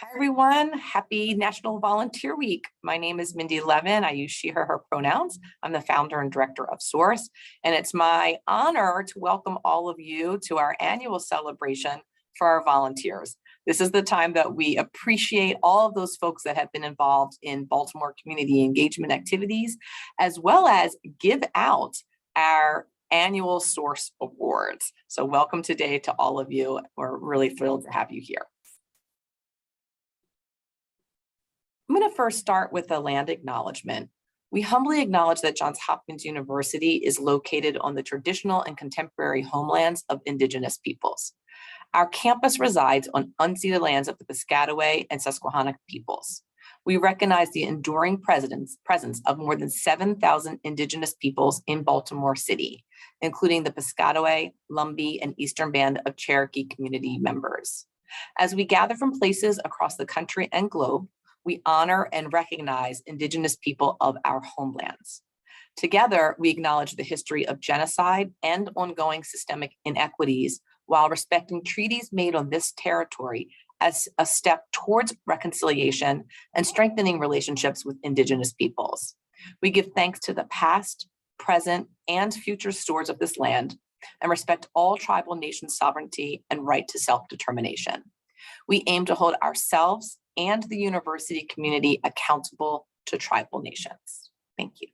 Hi, everyone. Happy National Volunteer Week. My name is Mindy Levin. I use she, her pronouns. I'm the founder and director of SOURCE, and it's my honor to welcome all of you to our annual celebration for our volunteers. This is the time that we appreciate all of those folks that have been involved in Baltimore community engagement activities, as well as give out our annual SOURCE Awards. So welcome today to all of you. We're really thrilled to have you here. I'm going to first start with a land acknowledgement. We humbly acknowledge that Johns Hopkins University is located on the traditional and contemporary homelands of Indigenous peoples. Our campus resides on unceded lands of the Piscataway and Susquehanna peoples. We recognize the enduring presence of more than 7,000 Indigenous peoples in Baltimore City, including the Piscataway, Lumbee, and Eastern Band of Cherokee community members. As we gather from places across the country and globe, we honor and recognize Indigenous people of our homelands. Together, we acknowledge the history of genocide and ongoing systemic inequities while respecting treaties made on this territory as a step towards reconciliation and strengthening relationships with Indigenous peoples. We give thanks to the past, present, and future stewards of this land and respect all tribal nations' sovereignty and right to self-determination. We aim to hold ourselves and the university community accountable to tribal nations. Thank you.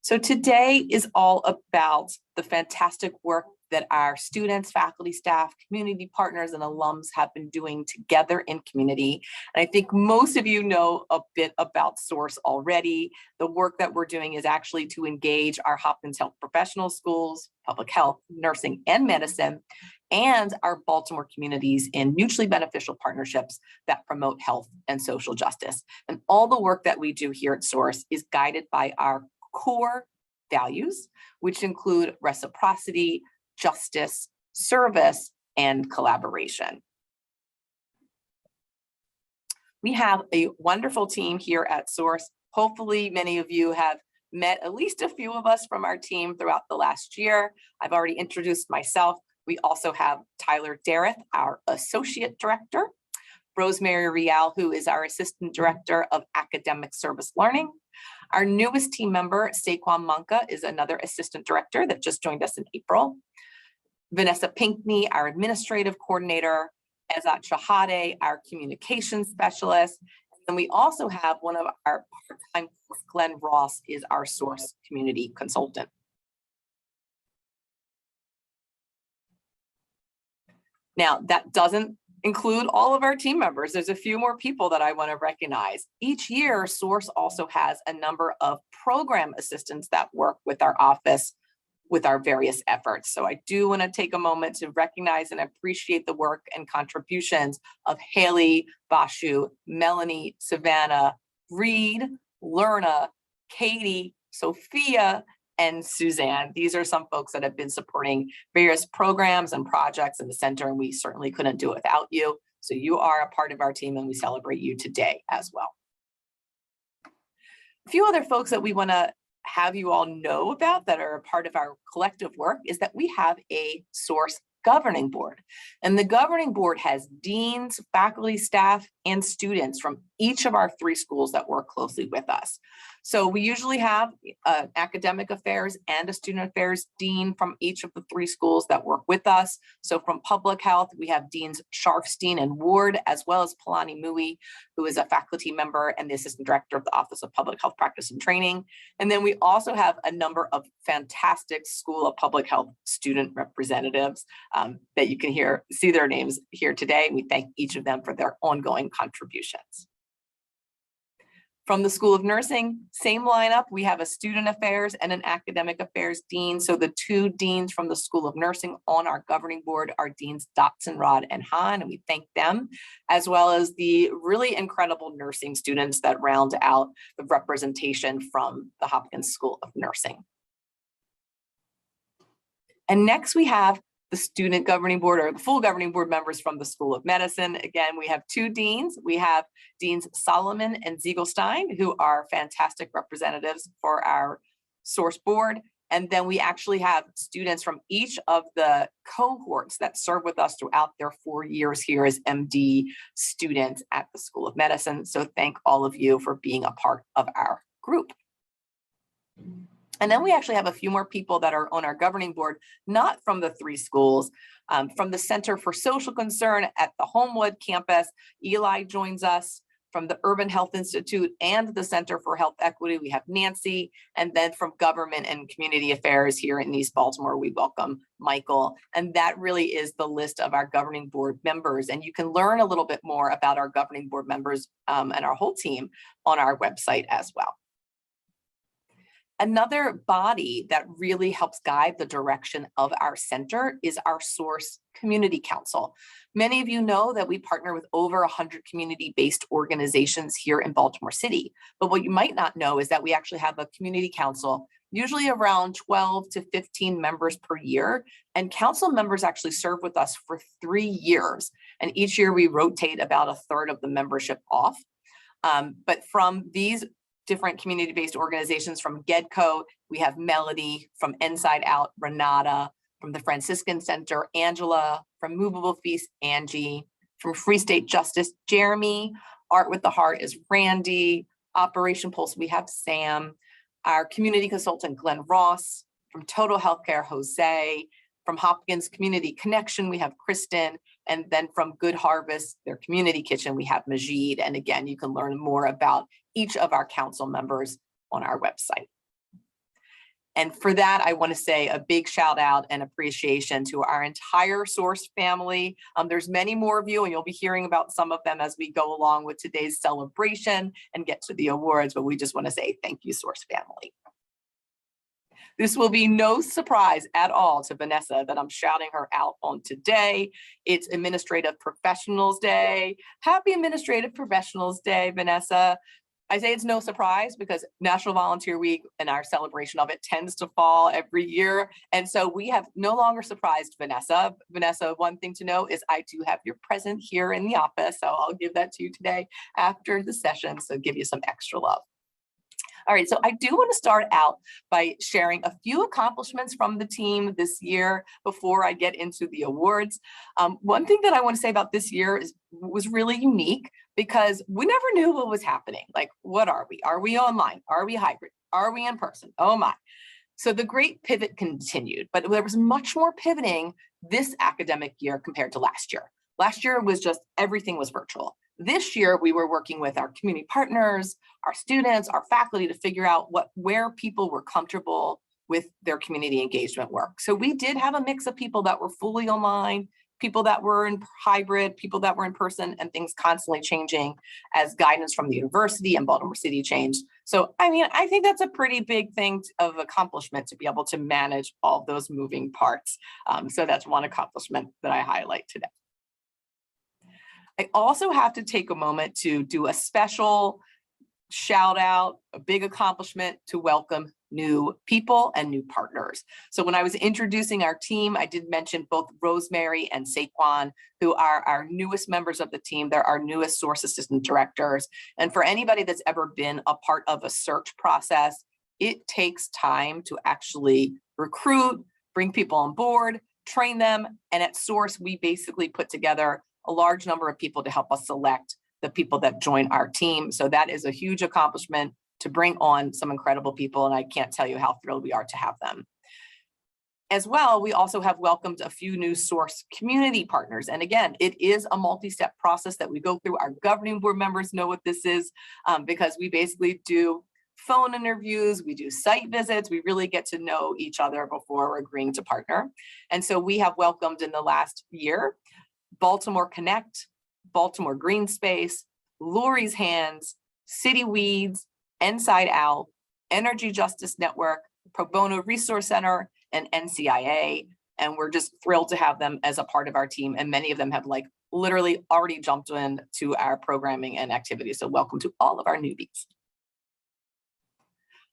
So today is all about the fantastic work that our students, faculty, staff, community partners, and alums have been doing together in community. And I think most of you know a bit about SOURCE already. The work that we're doing is actually to engage our Hopkins Health Professional Schools, public health, nursing, and medicine, and our Baltimore communities in mutually beneficial partnerships that promote health and social justice. And all the work that we do here at SOURCE is guided by our core values, which include reciprocity, justice, service, and collaboration. We have a wonderful team here at SOURCE. Hopefully, many of you have met at least a few of us from our team throughout the last year. I've already introduced myself. We also have Tyler Dareth, our Associate Director, Rosemary Rial, who is our Assistant Director of Academic Service Learning. Our newest team member, Saquon Monka, is another Assistant Director that just joined us in April. Vanessa Pinckney, our Administrative Coordinator, Ezat Shahade, our Communications Specialist. And we also have one of our part-time, Glenn Ross, is our SOURCE Community Consultant. Now, that doesn't include all of our team members. There's a few more people that I want to recognize. Each year, SOURCE also has a number of program assistants that work with our office with our various efforts. So I do want to take a moment to recognize and appreciate the work and contributions of Haley, Bashu, Melanie, Savannah, Reed, Lerna, Katie, Sophia, and Suzanne. These are some folks that have been supporting various programs and projects in the center, and we certainly couldn't do it without you. So you are a part of our team, and we celebrate you today as well. A few other folks that we want to have you all know about that are a part of our collective work is that we have a SOURCE governing board. And the governing board has deans, faculty, staff, and students from each of our 3 schools that work closely with us. So we usually have academic affairs and a student affairs dean from each of the 3 schools that work with us. So from public health, we have Deans Sharfstein and Ward, as well as Palani Mui, who is a faculty member and the assistant director of the Office of Public Health Practice and Training. And then we also have a number of fantastic School of Public Health student representatives that you can see their names here today. We thank each of them for their ongoing contributions. From the School of Nursing, same lineup. We have a student affairs and an academic affairs dean. So the 2 deans from the School of Nursing on our governing board are Deans Dotson-Rod and Hahn, and we thank them, as well as the really incredible nursing students that round out the representation from the Hopkins School of Nursing. And next we have the student governing board, or the full governing board members from the School of Medicine. Again, we have 2 deans. We have Deans Solomon and Ziegelstein, who are fantastic representatives for our SOURCE board. And then we actually have students from each of the cohorts that serve with us throughout their 4 years here as MD students at the School of Medicine. So thank all of you for being a part of our group. And then we actually have a few more people that are on our governing board, not from the 3 schools, from the Center for Social Concern at the Homewood campus. Eli joins us. From the Urban Health Institute and the Center for Health Equity, we have Nancy. And then from Government and Community Affairs here in East Baltimore, we welcome Michael. And that really is the list of our governing board members. And you can learn a little bit more about our governing board members and our whole team on our website as well. Another body that really helps guide the direction of our center is our Source Community Council. Many of you know that we partner with over 100 community-based organizations here in Baltimore City. But what you might not know is that we actually have a community council, usually around 12 to 15 members per year. And council members actually serve with us for 3 years. And each year we rotate about a third of the membership off. But from these different community-based organizations, from GEDCO, we have Melody, from Inside Out, Renata, from the Franciscan Center, Angela, from Movable Feast, Angie, from Free State Justice, Jeremy, Art with the Heart is Randy, Operation Pulse, we have Sam, our community consultant, Glenn Ross, from Total Healthcare, Jose, from Hopkins Community Connection, we have Kristen, and then from Good Harvest, their community kitchen, we have Majid. And again, you can learn more about each of our council members on our website. And for that, I want to say a big shout out and appreciation to our entire Source family. There's many more of you, and you'll be hearing about some of them as we go along with today's celebration and get to the awards, but we just want to say thank you, Source family. This will be no surprise at all to Vanessa that I'm shouting her out on today. It's Administrative Professionals Day. Happy Administrative Professionals Day, Vanessa. I say it's no surprise because National Volunteer Week and our celebration of it tends to fall every year. And so we have no longer surprised Vanessa. Vanessa, one thing to know is I do have your present here in the office. So I'll give that to you today after the session. So give you some extra love. All right, so I do want to start out by sharing a few accomplishments from the team this year before I get into the awards. One thing that I want to say about this year was really unique because we never knew what was happening. Like, what are we? Are we online? Are we hybrid? Are we in person? Oh my. So the great pivot continued, but there was much more pivoting this academic year compared to last year. Last year was just everything was virtual. This year, we were working with our community partners, our students, our faculty to figure out where people were comfortable with their community engagement work. So we did have a mix of people that were fully online, people that were in hybrid, people that were in person, and things constantly changing as guidance from the university and Baltimore City changed. So, I mean, I think that's a pretty big thing of accomplishment to be able to manage all those moving parts. So that's one accomplishment that I highlight today. I also have to take a moment to do a special shout out, a big accomplishment to welcome new people and new partners. So when I was introducing our team, I did mention both Rosemary and Saquon, who are our newest members of the team. They're our newest Source Assistant Directors. And for anybody that's ever been a part of a search process, it takes time to actually recruit, bring people on board, train them. And at Source, we basically put together a large number of people to help us select the people that join our team. So that is a huge accomplishment to bring on some incredible people. And I can't tell you how thrilled we are to have them. As well, we also have welcomed a few new Source community partners. And again, it is a multi-step process that we go through. Our governing board members know what this is because we basically do phone interviews, we do site visits, we really get to know each other before agreeing to partner. And so we have welcomed in the last year Baltimore Connect, Baltimore Green Space, Lori's Hands, City Weeds, Inside Out, Energy Justice Network, Pro Bono Resource Center, and NCIA. And we're just thrilled to have them as a part of our team. And many of them have like literally already jumped in to our programming and activities. So welcome to all of our newbies.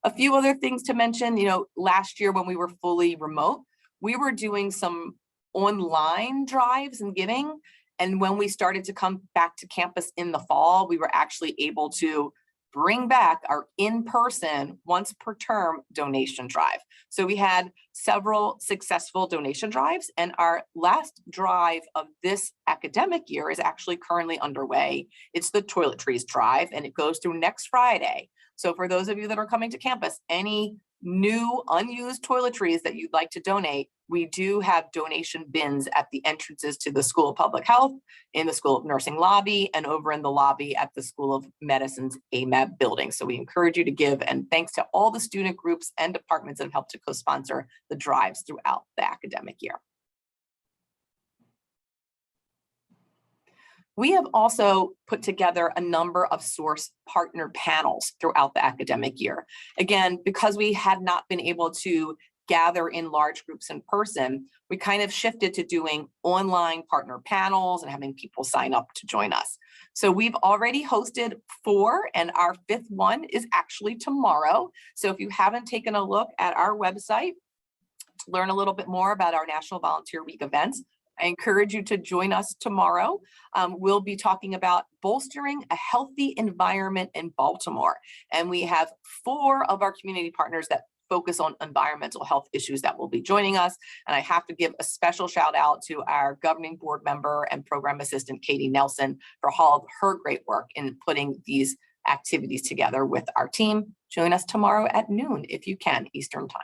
A few other things to mention, last year when we were fully remote, we were doing some online drives and giving. And when we started to come back to campus in the fall, we were actually able to bring back our in-person once per term donation drive. So we had several successful donation drives, and our last drive of this academic year is actually currently underway. It's the toiletries drive, and it goes through next Friday. So for those of you that are coming to campus, any new unused toiletries that you'd like to donate, we do have donation bins at the entrances to the School of Public Health, in the School of Nursing lobby, and over in the lobby at the School of Medicine's AMAB building. So we encourage you to give, and thanks to all the student groups and departments that have helped to co-sponsor the drives throughout the academic year. We have also put together a number of source partner panels throughout the academic year. Again, because we had not been able to gather in large groups in person, we kind of shifted to doing online partner panels and having people sign up to join us. So we've already hosted 4, and our 5th one is actually tomorrow. So if you haven't taken a look at our website to learn a little bit more about our National Volunteer Week events, I encourage you to join us tomorrow. We'll be talking about bolstering a healthy environment in Baltimore. And we have 4 of our community partners that focus on environmental health issues that will be joining us. And I have to give a special shout out to our governing board member and program assistant, Katie Nelson, for all of her great work in putting these activities together with our team. Join us tomorrow at noon, if you can, Eastern time.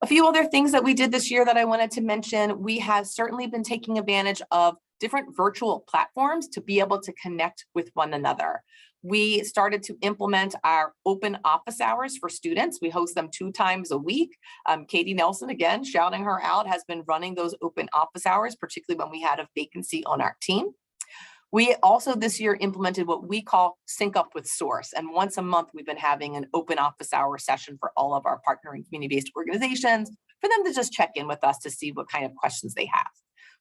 A few other things that we did this year that I wanted to mention: we have certainly been taking advantage of different virtual platforms to be able to connect with one another. We started to implement our open office hours for students. We host them 2 times a week. Katie Nelson, again, shouting her out, has been running those open office hours, particularly when we had a vacancy on our team. We also this year implemented what we call Sync Up with Source. And once a month, we've been having an open office hour session for all of our partnering community-based organizations for them to just check in with us to see what kind of questions they have.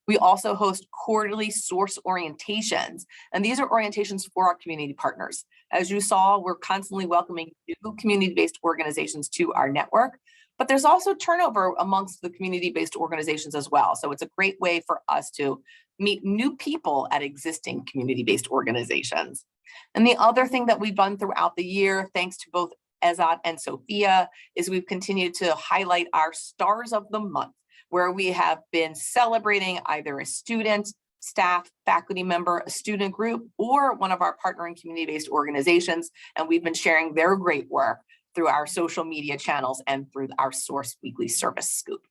We also host quarterly source orientations, and these are orientations for our community partners. As you saw, we're constantly welcoming new community-based organizations to our network, but there's also turnover amongst the community-based organizations as well. So it's a great way for us to meet new people at existing community-based organizations. And the other thing that we've done throughout the year, thanks to both Ezat and Sophia, is we've continued to highlight our stars of the month, where we have been celebrating either a student, staff, faculty member, a student group, or one of our partnering community-based organizations. And we've been sharing their great work through our social media channels and through our Source Weekly Service Scoop.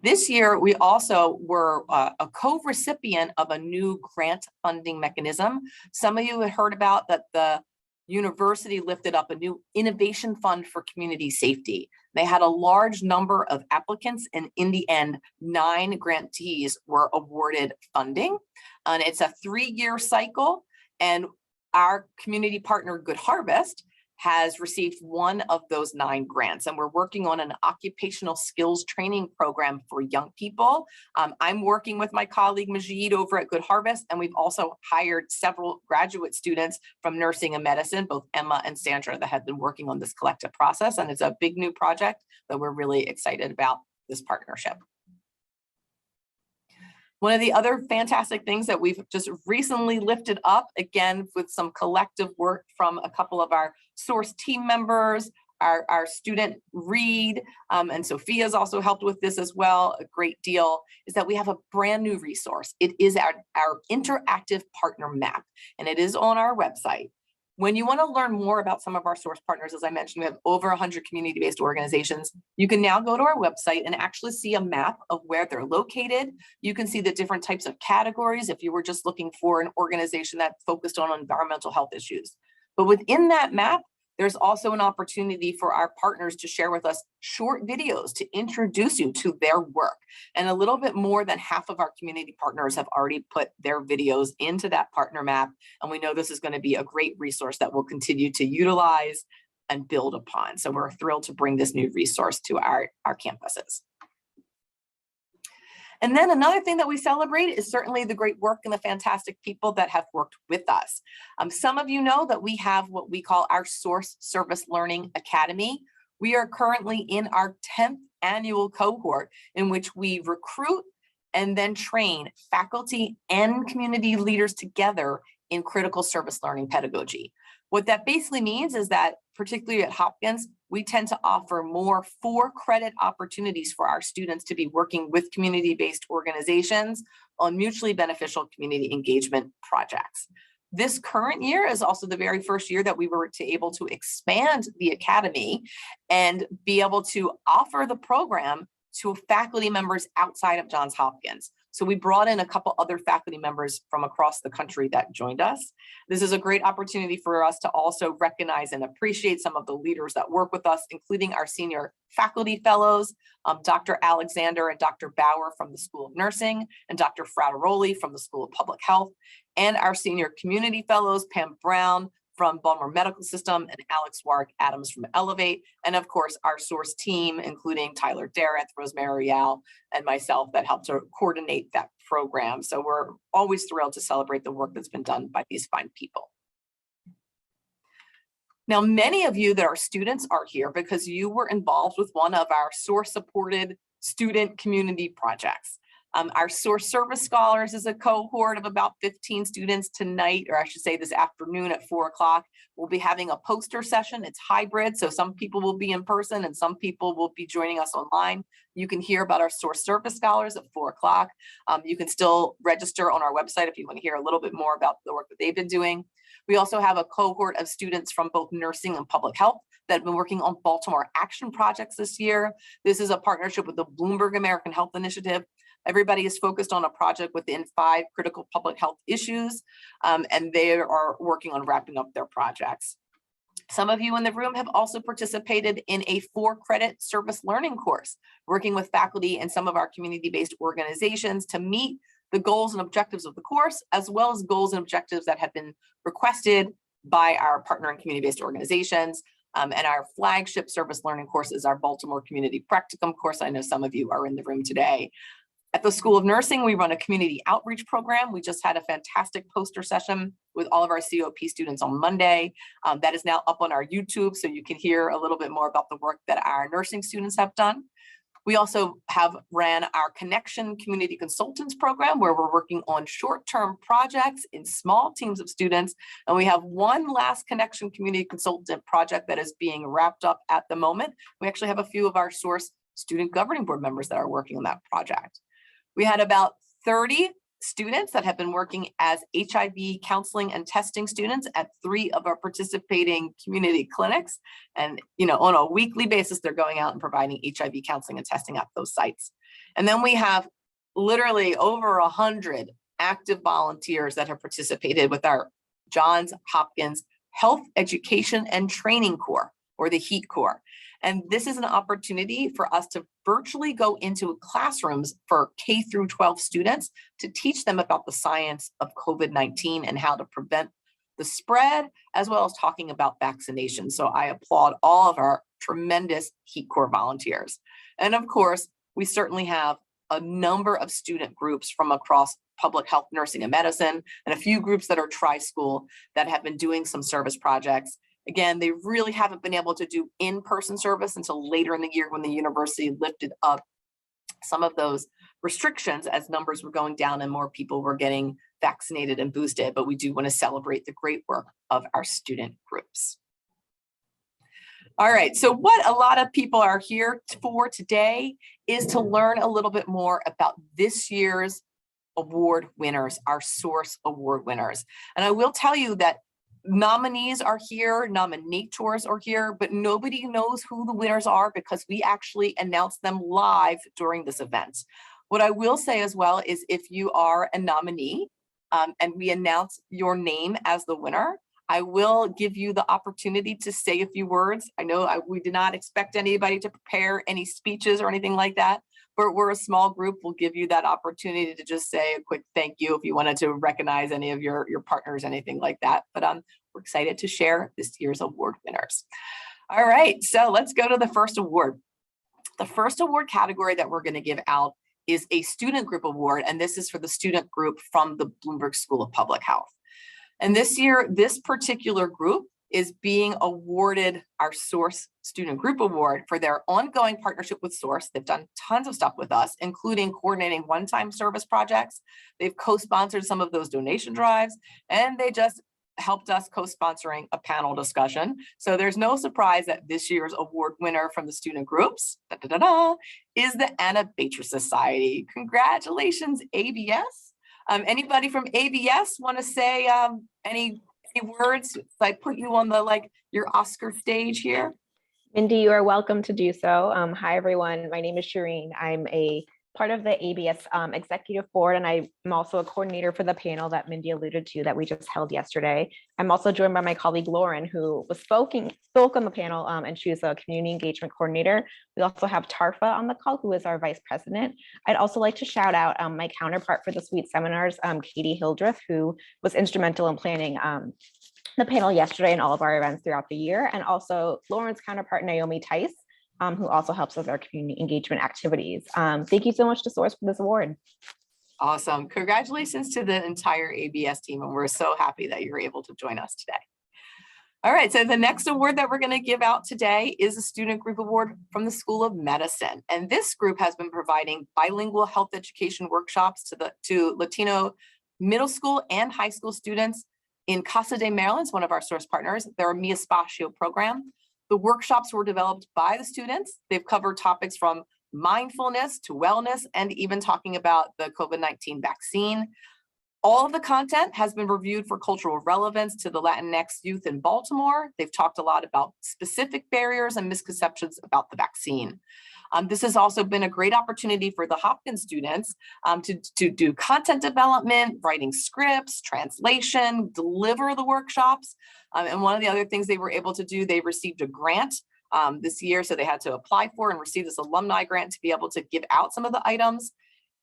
This year, we also were a co-recipient of a new grant funding mechanism. Some of you had heard about that the university lifted up a new innovation fund for community safety. They had a large number of applicants, and in the end, 9 grantees were awarded funding. And it's a 3-year cycle, and our community partner, Good Harvest, has received one of those 9 grants, and we're working on an occupational skills training program for young people. I'm working with my colleague Majid over at Good Harvest, and we've also hired several graduate students from nursing and medicine, both Emma and Sandra, that have been working on this collective process, and it's a big new project that we're really excited about this partnership. One of the other fantastic things that we've just recently lifted up, again, with some collective work from a couple of our Source team members, our student Reed, and Sophia's also helped with this as well, a great deal, is that we have a brand new resource. It is our interactive partner map, and it is on our website. When you want to learn more about some of our source partners, as I mentioned, we have over 100 community-based organizations. You can now go to our website and actually see a map of where they're located. You can see the different types of categories if you were just looking for an organization that focused on environmental health issues. But within that map, there's also an opportunity for our partners to share with us short videos to introduce you to their work. And a little bit more than half of our community partners have already put their videos into that partner map. And we know this is going to be a great resource that we'll continue to utilize and build upon. So we're thrilled to bring this new resource to our campuses. And then another thing that we celebrate is certainly the great work and the fantastic people that have worked with us. Some of you know that we have what we call our Source Service Learning Academy. We are currently in our 10th annual cohort in which we recruit and then train faculty and community leaders together in critical service learning pedagogy. What that basically means is that, particularly at Hopkins, we tend to offer more 4-credit opportunities for our students to be working with community-based organizations on mutually beneficial community engagement projects. This current year is also the very first year that we were able to expand the academy and be able to offer the program to faculty members outside of Johns Hopkins. So we brought in a couple other faculty members from across the country that joined us. This is a great opportunity for us to also recognize and appreciate some of the leaders that work with us, including our senior faculty fellows, Dr. Alexander and Dr. Bauer from the School of Nursing, and Dr. Frateroli from the School of Public Health, and our senior community fellows, Pam Brown from Baltimore Medical System, and Alex Warwick Adams from Elevate, and of course our source team, including Tyler Dareth, Rosemary Rial, and myself, that helped to coordinate that program. So we're always thrilled to celebrate the work that's been done by these fine people. Now, many of you that are students are here because you were involved with one of our source-supported student community projects. Our Source Service Scholars is a cohort of about 15 students tonight, or I should say this afternoon at 4 o'clock. We'll be having a poster session. It's hybrid, so some people will be in person and some people will be joining us online. You can hear about our Source Service Scholars at 4 o'clock. You can still register on our website if you want to hear a little bit more about the work that they've been doing. We also have a cohort of students from both nursing and public health that have been working on Baltimore action projects this year. This is a partnership with the Bloomberg American Health Initiative. Everybody is focused on a project within 5 critical public health issues, and they are working on wrapping up their projects. Some of you in the room have also participated in a 4-credit service learning course, working with faculty and some of our community-based organizations to meet the goals and objectives of the course, as well as goals and objectives that have been requested by our partner and community-based organizations. And our flagship service learning course is our Baltimore Community Practicum course. I know some of you are in the room today. At the School of Nursing, we run a community outreach program. We just had a fantastic poster session with all of our COP students on Monday. That is now up on our YouTube, so you can hear a little bit more about the work that our nursing students have done. We also have ran our Connection Community Consultants program, where we're working on short-term projects in small teams of students. And we have one last Connection Community Consultant project that is being wrapped up at the moment. We actually have a few of our Source Student Governing Board members that are working on that project. We had about 30 students that have been working as HIV counseling and testing students at 3 of our participating community clinics. And on a weekly basis, they're going out and providing HIV counseling and testing at those sites. And then we have literally over 100 active volunteers that have participated with our Johns Hopkins Health Education and Training Corps, or the HEAT Corps. And this is an opportunity for us to virtually go into classrooms for K through 12 students to teach them about the science of COVID-19 and how to prevent the spread, as well as talking about vaccination. So I applaud all of our tremendous HEAT Corps volunteers. And of course, we certainly have a number of student groups from across public health, nursing, and medicine, and a few groups that are tri-school that have been doing some service projects. Again, they really haven't been able to do in-person service until later in the year when the university lifted up some of those restrictions as numbers were going down and more people were getting vaccinated and boosted. But we do want to celebrate the great work of our student groups. All right, so what a lot of people are here for today is to learn a little bit more about this year's award winners, our Source Award winners. And I will tell you that nominees are here, nominators are here, but nobody knows who the winners are because we actually announce them live during this event. What I will say as well is if you are a nominee and we announce your name as the winner, I will give you the opportunity to say a few words. I know we did not expect anybody to prepare any speeches or anything like that, but we're a small group. We'll give you that opportunity to just say a quick thank you if you wanted to recognize any of your partners, anything like that. But we're excited to share this year's award winners. All right, so let's go to the first award. The first award category that we're going to give out is a student group award, and this is for the student group from the Bloomberg School of Public Health. And this year, this particular group is being awarded our Source Student Group Award for their ongoing partnership with Source. They've done tons of stuff with us, including coordinating one-time service projects. They've co-sponsored some of those donation drives, and they just helped us co-sponsoring a panel discussion. So there's no surprise that this year's award winner from the student groups is the Anna Batres Society. Congratulations, ABS. Anybody from ABS want to say any words? I put you on the your Oscar stage here. Mindy, you are welcome to do so. Hi, everyone. My name is Shireen. I'm a part of the ABS executive board, and I'm also a coordinator for the panel that Mindy alluded to that we just held yesterday. I'm also joined by my colleague Lauren, who spoke on the panel, and she was a community engagement coordinator. We also have Tarfa on the call, who is our vice president. I'd also like to shout out my counterpart for the suite seminars, Katie Hildreth, who was instrumental in planning the panel yesterday and all of our events throughout the year, and also Lauren's counterpart, Naomi Tice, who also helps with our community engagement activities. Thank you so much to Source for this award. Awesome. Congratulations to the entire ABS team, and we're so happy that you're able to join us today. All right, so the next award that we're going to give out today is a Student Group Award from the School of Medicine. And this group has been providing bilingual health education workshops to Latino middle school and high school students in Casa de Maryland, one of our Source partners, their Mi Espacio program. The workshops were developed by the students. They've covered topics from mindfulness to wellness and even talking about the COVID-19 vaccine. All of the content has been reviewed for cultural relevance to the Latinx youth in Baltimore. They've talked a lot about specific barriers and misconceptions about the vaccine. This has also been a great opportunity for the Hopkins students to do content development, writing scripts, translation, deliver the workshops. And one of the other things they were able to do, they received a grant this year. So they had to apply for and receive this alumni grant to be able to give out some of the items.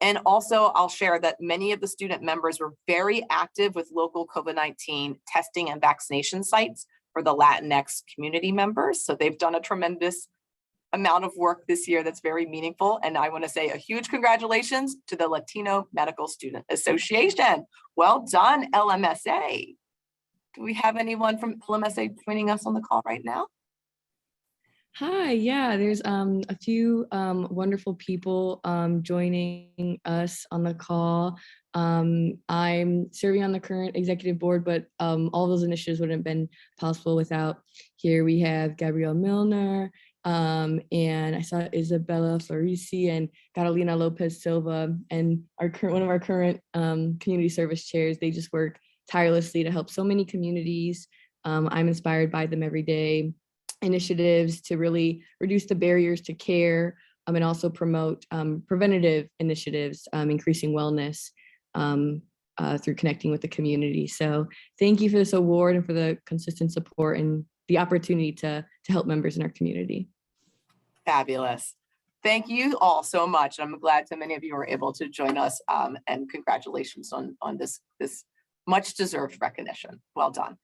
And also I'll share that many of the student members were very active with local COVID-19 testing and vaccination sites for the Latinx community members. So they've done a tremendous amount of work this year that's very meaningful. And I want to say a huge congratulations to the Latino Medical Student Association. Well done, LMSA. Do we have anyone from LMSA joining us on the call right now? Hi, yeah, there's a few wonderful people joining us on the call. I'm serving on the current executive board, but all those initiatives wouldn't have been possible without. Here we have Gabrielle Milner, and I saw Isabella Florisi and Carolina Lopez Silva, and one of our current community service chairs. They just work tirelessly to help so many communities. I'm inspired by them every day. Initiatives to really reduce the barriers to care and also promote preventative initiatives, increasing wellness through connecting with the community. So thank you for this award and for the consistent support and the opportunity to help members in our community. Fabulous. Thank you all so much. I'm glad so many of you were able to join us, and congratulations on this much deserved recognition. Well done.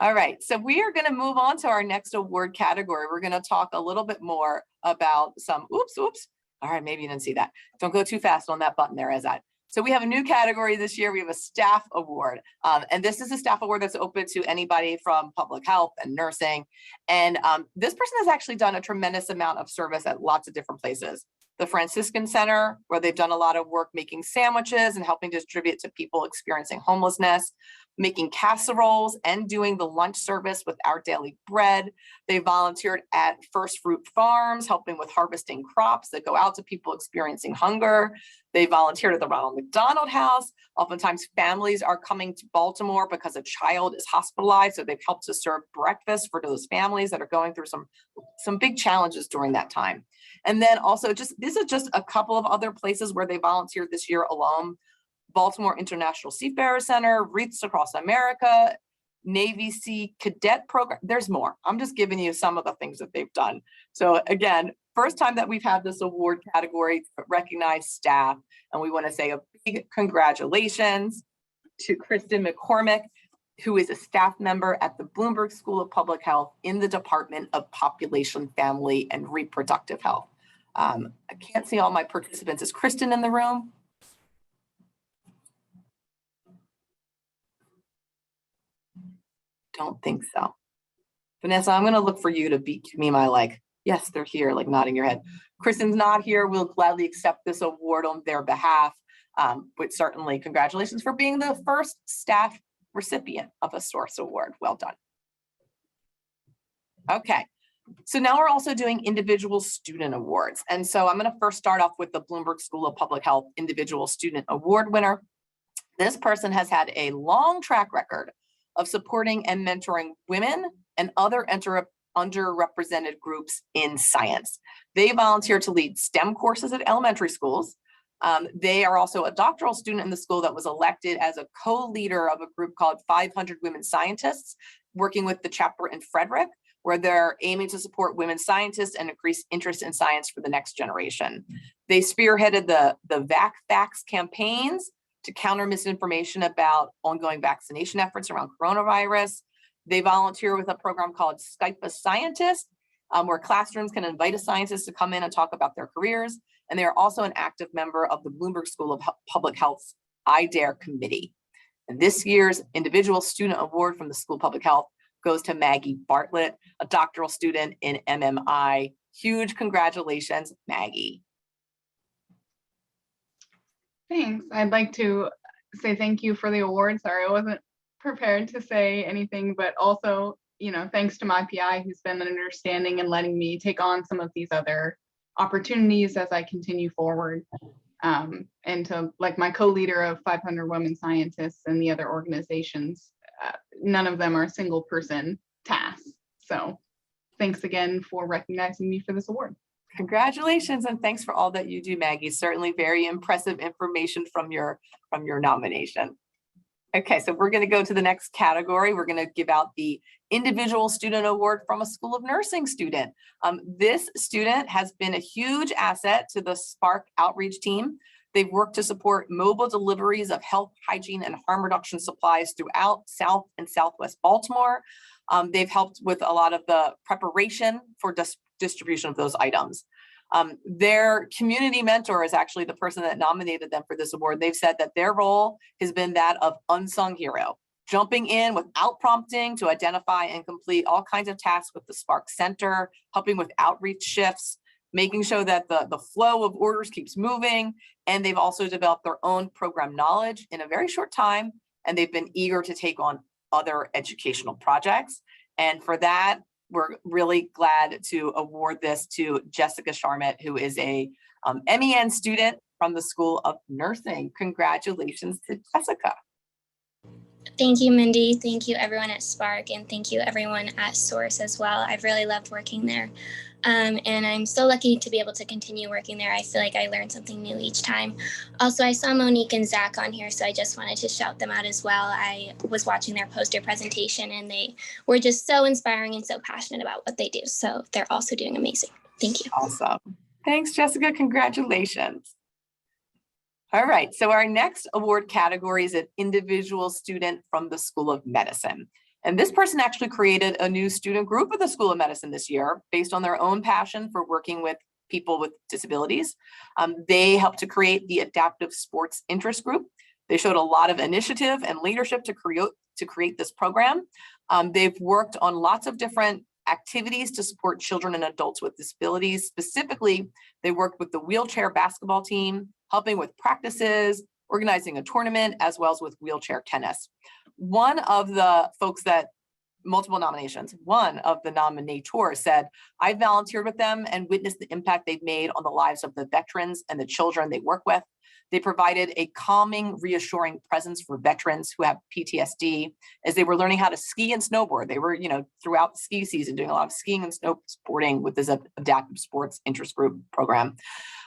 All right, so we are going to move on to our next award category. We're going to talk a little bit more about some, oops. All right, maybe you didn't see that. Don't go too fast on that button there, as that. So we have a new category this year. We have a staff award. And this is a staff award that's open to anybody from public health and nursing. And this person has actually done a tremendous amount of service at lots of different places. The Franciscan Center, where they've done a lot of work making sandwiches and helping distribute to people experiencing homelessness, making casseroles and doing the lunch service with Our Daily Bread. They volunteered at First Fruit Farms, helping with harvesting crops that go out to people experiencing hunger. They volunteered at the Ronald McDonald House. Oftentimes families are coming to Baltimore because a child is hospitalized, so they've helped to serve breakfast for those families that are going through some big challenges during that time. And then also these are just a couple of other places where they volunteered this year alone. Baltimore International Seafarer Center, Wreaths Across America, Navy Sea Cadet Program. There's more. I'm just giving you some of the things that they've done. So again, first time that we've had this award category to recognize staff. And we want to say a big congratulations to Kristen McCormick, who is a staff member at the Bloomberg School of Public Health in the Department of Population, Family, and Reproductive Health. I can't see all my participants. Is Kristen in the room? Don't think so. Vanessa, I'm going to look for you to give me my like, yes, they're here, like nodding your head. Kristen's not here. We'll gladly accept this award on their behalf. But certainly congratulations for being the first staff recipient of a Source Award. Well done. Okay, so now we're also doing individual student awards. And so I'm going to first start off with the Bloomberg School of Public Health Individual Student Award winner. This person has had a long track record of supporting and mentoring women and other underrepresented groups in science. They volunteer to lead STEM courses at elementary schools. They are also a doctoral student in the school that was elected as a co-leader of a group called 500 Women Scientists, working with the chapter in Frederick, where they're aiming to support women scientists and increase interest in science for the next generation. They spearheaded the VacFax campaigns to counter misinformation about ongoing vaccination efforts around coronavirus. They volunteer with a program called Skype a Scientist, where classrooms can invite a scientist to come in and talk about their careers. And they are also an active member of the Bloomberg School of Public Health's IDARE committee. And this year's Individual Student Award from the School of Public Health goes to Maggie Bartlett, a doctoral student in MMI. Huge congratulations, Maggie. Thanks. I'd like to say thank you for the award. Sorry, I wasn't prepared to say anything, but also, thanks to my PI who's been understanding and letting me take on some of these other opportunities as I continue forward. And to like my co-leader of 500 Women Scientists and the other organizations, none of them are single person tasks. So thanks again for recognizing me for this award. Congratulations, and thanks for all that you do, Maggie. Certainly very impressive information from your nomination. Okay, so we're going to go to the next category. We're going to give out the Individual Student Award from a School of Nursing student. This student has been a huge asset to the Spark outreach team. They've worked to support mobile deliveries of health, hygiene, and harm reduction supplies throughout South and Southwest Baltimore. They've helped with a lot of the preparation for distribution of those items. Their community mentor is actually the person that nominated them for this award. They've said that their role has been that of unsung hero, jumping in without prompting to identify and complete all kinds of tasks with the Spark Center, helping with outreach shifts, making sure that the flow of orders keeps moving. And they've also developed their own program knowledge in a very short time. And they've been eager to take on other educational projects. And for that, we're really glad to award this to Jessica Sharmett, who is a MEN student from the School of Nursing. Congratulations to Jessica. Thank you, Mindy. Thank you, everyone at Spark, and thank you, everyone at Source as well. I've really loved working there. And I'm so lucky to be able to continue working there. I feel like I learn something new each time. Also, I saw Monique and Zach on here, so I just wanted to shout them out as well. I was watching their poster presentation, and they were just so inspiring and so passionate about what they do. So they're also doing amazing. Thank you. Awesome. Thanks, Jessica. Congratulations. All right, so our next award category is an individual student from the School of Medicine. And this person actually created a new student group of the School of Medicine this year based on their own passion for working with people with disabilities. They helped to create the Adaptive Sports Interest Group. They showed a lot of initiative and leadership to create this program. They've worked on lots of different activities to support children and adults with disabilities. Specifically, they worked with the wheelchair basketball team, helping with practices, organizing a tournament, as well as with wheelchair tennis. One of the folks that, multiple nominations, one of the nominators said, I volunteered with them and witnessed the impact they've made on the lives of the veterans and the children they work with. They provided a calming, reassuring presence for veterans who have PTSD as they were learning how to ski and snowboard. They were, throughout the ski season, doing a lot of skiing and snowboarding with this Adaptive Sports Interest Group program.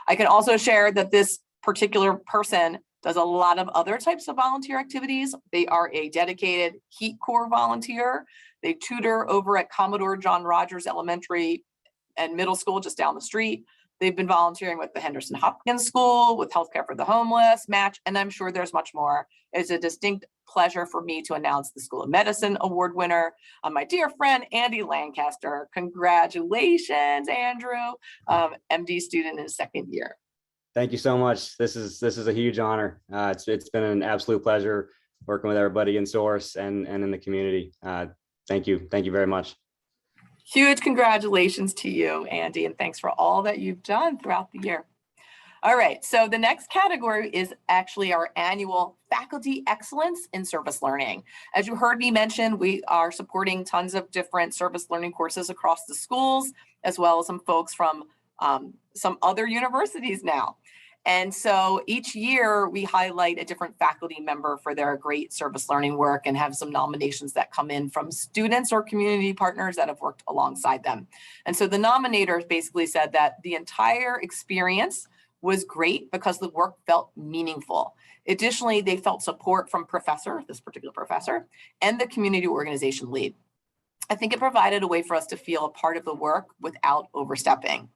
I can also share that this particular person does a lot of other types of volunteer activities. They are a dedicated Heat Corps volunteer. They tutor over at Commodore John Rogers Elementary and Middle School just down the street. They've been volunteering with the Henderson Hopkins School, with Healthcare for the Homeless, Match, and I'm sure there's much more. It's a distinct pleasure for me to announce the School of Medicine Award winner, my dear friend, Andy Lancaster. Congratulations, Andrew, MD student in his second year. Thank you so much. This is a huge honor. It's been an absolute pleasure working with everybody in Source and in the community. Thank you. Thank you very much. Huge congratulations to you, Andy, and thanks for all that you've done throughout the year. All right, so the next category is actually our annual Faculty Excellence in Service Learning. As you heard me mention, we are supporting tons of different service learning courses across the schools, as well as some folks from some other universities now. And so each year we highlight a different faculty member for their great service learning work and have some nominations that come in from students or community partners that have worked alongside them. And so the nominators basically said that the entire experience was great because the work felt meaningful. Additionally, they felt support from this particular professor, and the community organization lead. I think it provided a way for us to feel a part of the work without overstepping.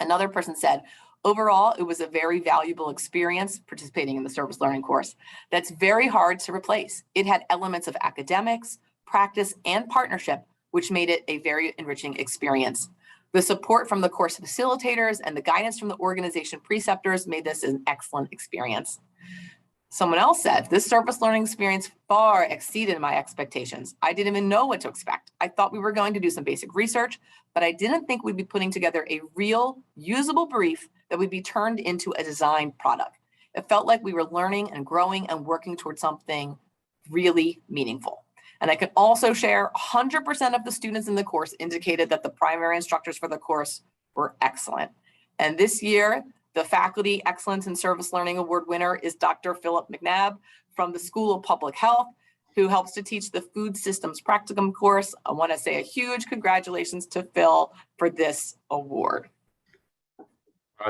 Another person said, overall, it was a very valuable experience participating in the service learning course that's very hard to replace. It had elements of academics, practice, and partnership, which made it a very enriching experience. The support from the course facilitators and the guidance from the organization preceptors made this an excellent experience. Someone else said, this service learning experience far exceeded my expectations. I didn't even know what to expect. I thought we were going to do some basic research, but I didn't think we'd be putting together a real usable brief that would be turned into a designed product. It felt like we were learning and growing and working towards something really meaningful. And I can also share 100% of the students in the course indicated that the primary instructors for the course were excellent. And this year, the Faculty Excellence in Service Learning Award winner is Dr. Philip McNabb from the School of Public Health, who helps to teach the Food Systems Practicum course. I want to say a huge congratulations to Phil for this award.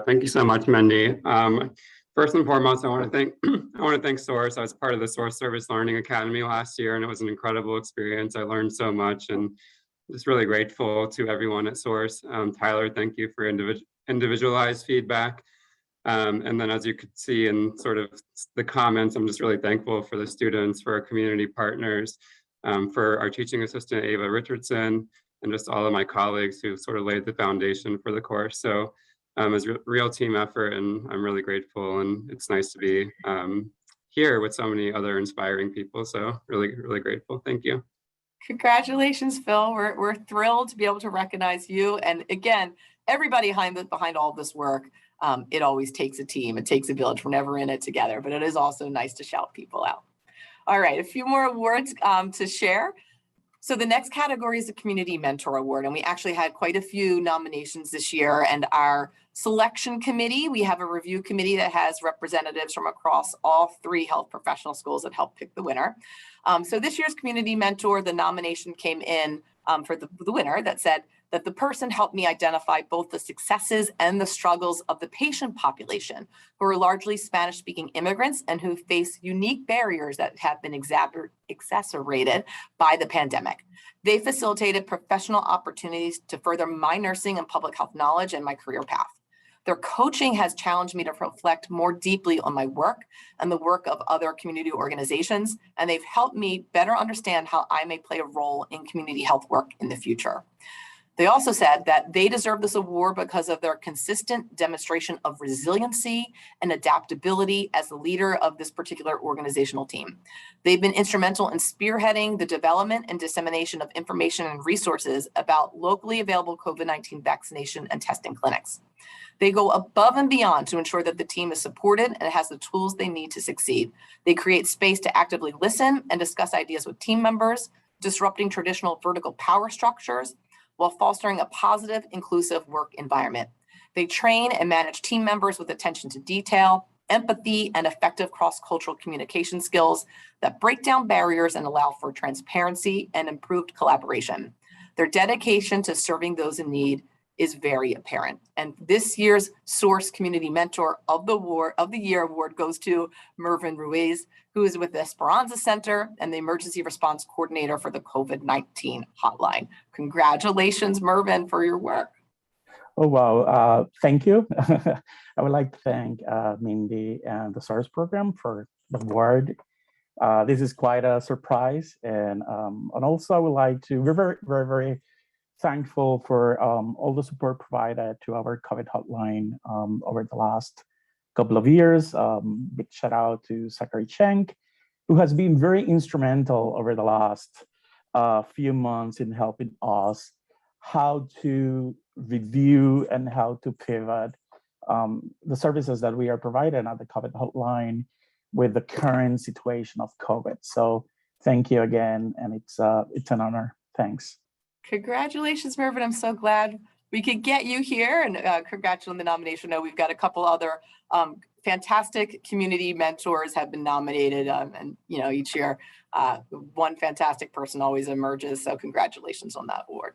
Thank you so much, Mindy. First and foremost, I want to thank Source. I was part of the Source Service Learning Academy last year, and it was an incredible experience. I learned so much, and just really grateful to everyone at Source. Tyler, thank you for individualized feedback. And then, as you could see in sort of the comments, I'm just really thankful for the students, for our community partners, for our teaching assistant Ava Richardson, and just all of my colleagues who sort of laid the foundation for the course. So. It's a real team effort, and I'm really grateful, and it's nice to be here with so many other inspiring people. So really, really grateful. Thank you. Congratulations, Phil. We're thrilled to be able to recognize you. And again, everybody behind all of this work, it always takes a team. It takes a village. We're never in it together, but it is also nice to shout people out. All right, a few more awards to share. So the next category is the Community Mentor Award, and we actually had quite a few nominations this year. And our selection committee, we have a review committee that has representatives from across all 3 health professional schools that help pick the winner. So this year's Community Mentor, the nomination came in for the winner that said that the person helped me identify both the successes and the struggles of the patient population, who are largely Spanish-speaking immigrants and who face unique barriers that have been exacerbated by the pandemic. They facilitated professional opportunities to further my nursing and public health knowledge and my career path. Their coaching has challenged me to reflect more deeply on my work and the work of other community organizations, and they've helped me better understand how I may play a role in community health work in the future. They also said that they deserve this award because of their consistent demonstration of resiliency and adaptability as the leader of this particular organizational team. They've been instrumental in spearheading the development and dissemination of information and resources about locally available COVID-19 vaccination and testing clinics. They go above and beyond to ensure that the team is supported and has the tools they need to succeed. They create space to actively listen and discuss ideas with team members, disrupting traditional vertical power structures, while fostering a positive, inclusive work environment. They train and manage team members with attention to detail, empathy, and effective cross-cultural communication skills that break down barriers and allow for transparency and improved collaboration. Their dedication to serving those in need is very apparent. And this year's Source Community Mentor of the Year Award goes to Mervyn Ruiz, who is with the Esperanza Center and the Emergency Response Coordinator for the COVID-19 hotline. Congratulations, Mervyn, for your work. Oh, wow. Thank you. I would like to thank Mindy and the SARS program for the award. This is quite a surprise. And also I would like to, we're very, very, very thankful for all the support provided to our COVID hotline over the last couple of years. Big shout out to Zachary Schenk, who has been very instrumental over the last a few months in helping us how to review and how to pivot the services that we are providing at the COVID hotline with the current situation of COVID. So thank you again, and it's an honor. Thanks. Congratulations, Mervyn. I'm so glad we could get you here, and congrats on the nomination. I know we've got a couple other fantastic community mentors have been nominated, and each year one fantastic person always emerges. So congratulations on that award.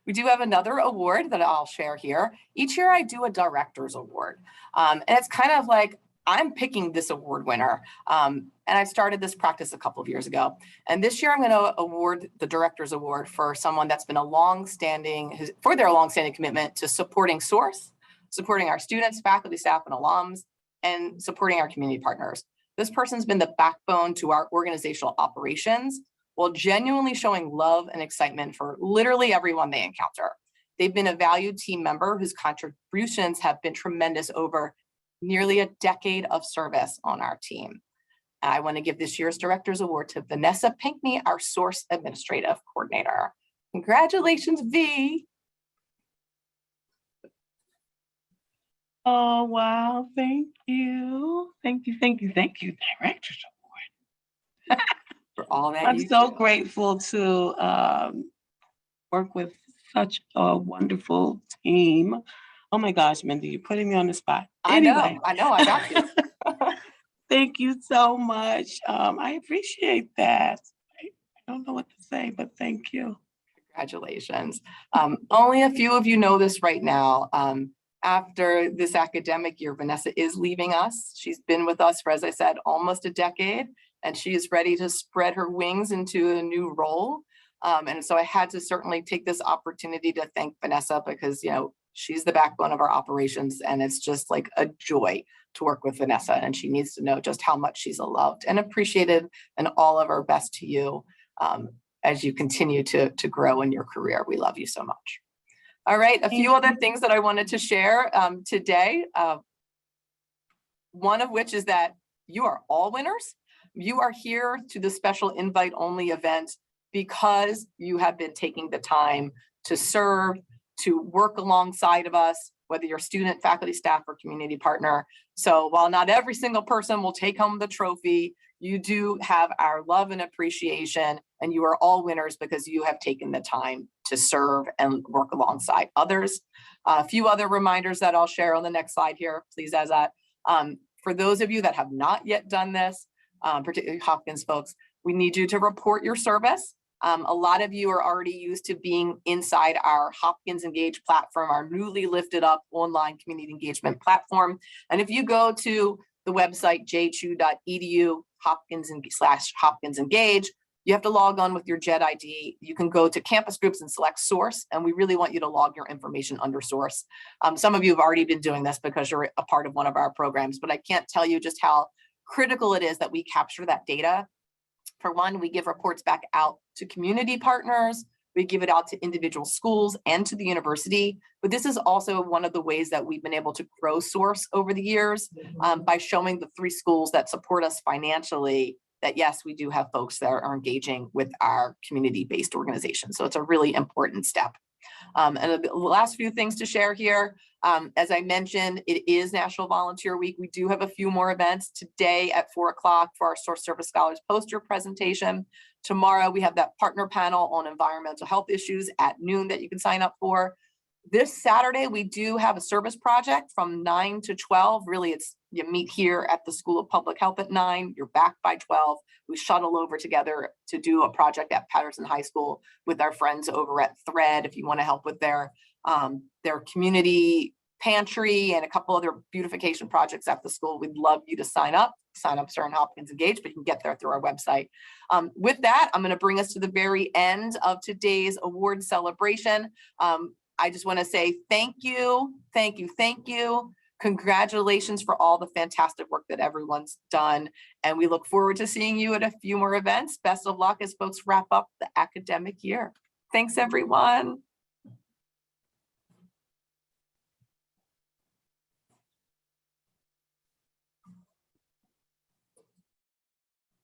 We do have another award that I'll share here. Each year I do a director's award, and it's kind of like I'm picking this award winner. And I started this practice a couple of years ago. And this year I'm going to award the Director's Award for someone that's been for their longstanding commitment to supporting SOURCE, supporting our students, faculty, staff, and alums, and supporting our community partners. This person's been the backbone to our organizational operations while genuinely showing love and excitement for literally everyone they encounter. They've been a valued team member whose contributions have been tremendous over nearly a decade of service on our team. And I want to give this year's Director's Award to Vanessa Pinckney, our SOURCE Administrative Coordinator. Congratulations, V. Oh, wow. Thank you. Thank you. Thank you. Thank you, Director's Award. For all that I'm so grateful to work with such a wonderful team. Oh my gosh, Mindy, you're putting me on the spot. Anyway. I know, I got you. Thank you so much. I appreciate that. I don't know what to say, but thank you. Congratulations. Only a few of you know this right now. After this academic year, Vanessa is leaving us. She's been with us for, as I said, almost a decade, and she is ready to spread her wings into a new role. And so I had to certainly take this opportunity to thank Vanessa because, she's the backbone of our operations, and it's just like a joy to work with Vanessa, and she needs to know just how much she's loved and appreciated, and all of our best to you as you continue to grow in your career. We love you so much. All right, a few other things that I wanted to share today. One of which is that you are all winners. You are here to the special invite only event because you have been taking the time to serve, to work alongside of us, whether you're student, faculty, staff, or community partner. So while not every single person will take home the trophy, you do have our love and appreciation, and you are all winners because you have taken the time to serve and work alongside others. A few other reminders that I'll share on the next slide here, please, as that. For those of you that have not yet done this, particularly Hopkins folks, we need you to report your service. A lot of you are already used to being inside our Hopkins Engage platform, our newly lifted up online community engagement platform. And if you go to the website jhu.edu/Hopkins Engage, you have to log on with your JED ID. You can go to campus groups and select SOURCE, and we really want you to log your information under SOURCE. Some of you have already been doing this because you're a part of one of our programs, but I can't tell you just how critical it is that we capture that data. For one, we give reports back out to community partners, we give it out to individual schools and to the university, but this is also one of the ways that we've been able to grow SOURCE over the years by showing the 3 schools that support us financially that yes, we do have folks that are engaging with our community-based organization. So it's a really important step. And the last few things to share here, as I mentioned, it is National Volunteer Week. We do have a few more events today at 4 o'clock for our Source Service Scholars poster presentation. Tomorrow we have that partner panel on environmental health issues at noon that you can sign up for. This Saturday, we do have a service project from 9 to 12. Really, you meet here at the School of Public Health at 9, you're back by 12. We shuttle over together to do a project at Patterson High School with our friends over at Thread. If you want to help with their community pantry and a couple other beautification projects at the school, we'd love you to sign up. Sign up in Hopkins Engage, but you can get there through our website. With that, I'm going to bring us to the very end of today's award celebration. I just want to say thank you, thank you, thank you. Congratulations for all the fantastic work that everyone's done. And we look forward to seeing you at a few more events. Best of luck as folks wrap up the academic year. Thanks, everyone.